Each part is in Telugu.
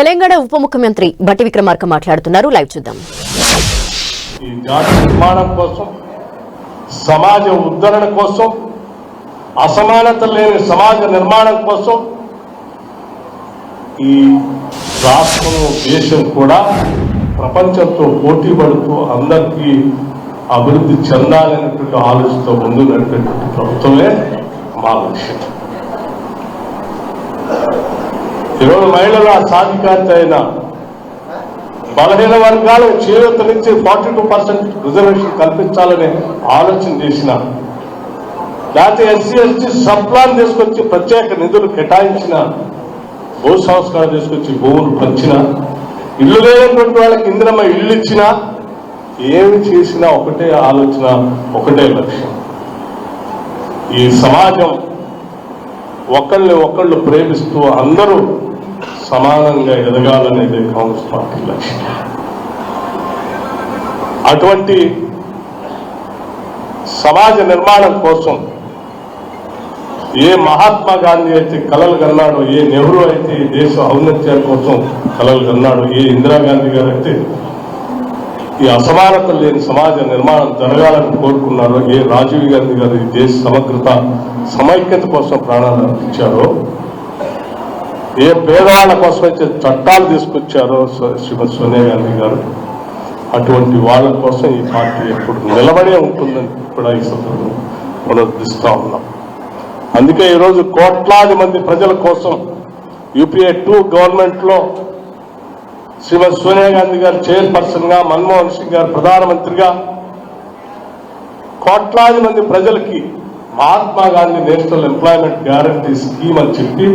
తెలంగాణ ఉప ముఖ్యమంత్రి భట్టి విక్రమార్క మాట్లాడుతున్నారు. లైవ్ చూద్దాం. ఈ జాతి నిర్మాణం కోసం, సమాజ ఉద్ధరణ కోసం, అసమానత లేని సమాజ నిర్మాణం కోసం ఈ రాష్ట్రం దేశం కూడా ప్రపంచంతో పోటీ పడుతూ అందరికీ అభివృద్ధి చెందాలనేటువంటి ఆలోచనతో ముందు నడిపేటువంటి ప్రభుత్వమే మా లక్ష్యం. ఈరోజు మహిళల సాధికారత అయిన బలహీన వర్గాలు చేయూత నుంచి 42% రిజర్వేషన్ కల్పించాలనే ఆలోచన చేసిన, లేకపోతే ఎస్సీ ఎస్టీ సబ్ప్లాన్ తీసుకొచ్చి ప్రత్యేక నిధులు కేటాయించిన, భూ సంస్కారం తీసుకొచ్చి భూములు పంచిన, ఇల్లు లేనటువంటి వాళ్ళకి ఇందిరమ్మ ఇల్లు ఇచ్చినా, ఏమి చేసినా ఒకటే ఆలోచన, ఒకటే లక్ష్యం. ఈ సమాజం ఒకళ్ళు ప్రేమిస్తూ అందరూ సమానంగా ఎదగాలనేది కాంగ్రెస్ పార్టీ లక్ష్యం. అటువంటి సమాజ నిర్మాణం కోసం ఏ మహాత్మా గాంధీ అయితే కలలు కన్నాడో, ఏ నెహ్రూ అయితే ఈ దేశ ఔన్నత్యాల కోసం కలలు కన్నాడో, ఏ ఇందిరాగాంధీ గారు అయితే ఈ అసమానత లేని సమాజ నిర్మాణం జరగాలని కోరుకున్నారో, ఏ రాజీవ్ గాంధీ గారు ఈ దేశ సమగ్రత సమైక్యత కోసం ప్రాణాలు అర్పించారో, ఏ పేదవాళ్ళ కోసం అయితే చట్టాలు తీసుకొచ్చారో శ్రీమతి సోనియా గాంధీ గారు, అటువంటి వాళ్ళ కోసం ఈ పార్టీ ఎప్పుడు నిలబడే ఉంటుందని కూడా ఈ సందర్భంగా పునరుద్ధరిస్తూ ఉన్నాం. అందుకే ఈరోజు కోట్లాది మంది ప్రజల కోసం యూపీఏ 2 గవర్నమెంట్లో శ్రీమతి సోనియా గాంధీ గారు చైర్పర్సన్ గా, మన్మోహన్ సింగ్ గారు ప్రధానమంత్రిగా కోట్లాది మంది ప్రజలకి Mahatma Gandhi national employment guarantee scheme అని చెప్పి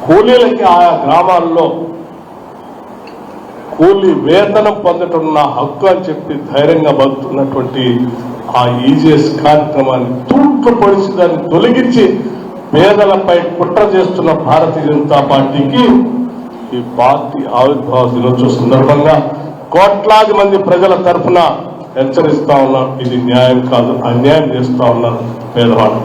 కూలీలకి ఆయా గ్రామాల్లో కూలీ వేతనం పొందటం నా హక్కు అని చెప్పి ధైర్యంగా బతుకుతున్నటువంటి ఆ ఈజీఎస్ కార్యక్రమాన్ని తూట్లు పొడిచి దాన్ని తొలగించి పేదలపై కుట్ర చేస్తున్న భారతీయ జనతా పార్టీకి ఈ పార్టీ ఆవిర్భావ దినోత్సవ సందర్భంగా కోట్లాది మంది ప్రజల తరఫున హెచ్చరిస్తా ఉన్నాం. ఇది న్యాయం కాదు, అన్యాయం చేస్తా ఉన్నారు పేదవాళ్ళు.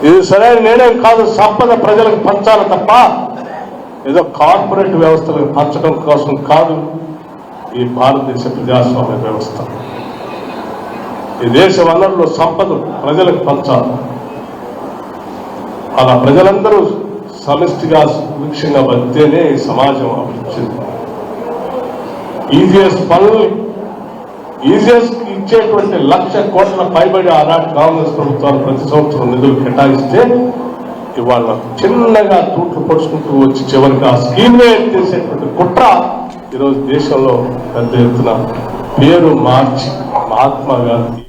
ఇది సరైన నిర్ణయం కాదు. సంపద ప్రజలకు పంచాలి తప్ప ఏదో కార్పొరేట్ వ్యవస్థలకు పంచడం కోసం కాదు ఈ భారతదేశ ప్రజాస్వామ్య వ్యవస్థ. ఈ దేశ వనరులు సంపద ప్రజలకు పంచాలి. అలా ప్రజలందరూ సమిష్టిగా సుభిక్షంగా బతికేనే ఈ సమాజం అభివృద్ధి. ఈజీఎస్ పనులు ఈజీఎస్ ఇచ్చేటువంటి 1,00,000 కోట్ల పైబడి ఆనాటి కాంగ్రెస్ ప్రభుత్వాలు ప్రతి సంవత్సరం నిధులు కేటాయిస్తే ఇవాళ చిన్నగా తూట్లు పొడుచుకుంటూ వచ్చి చివరికి ఆ స్కీమ్నే ఎత్తేసేటువంటి కుట్ర ఈరోజు దేశంలో పెద్ద ఎత్తున పేరు మార్చి మహాత్మా గాంధీ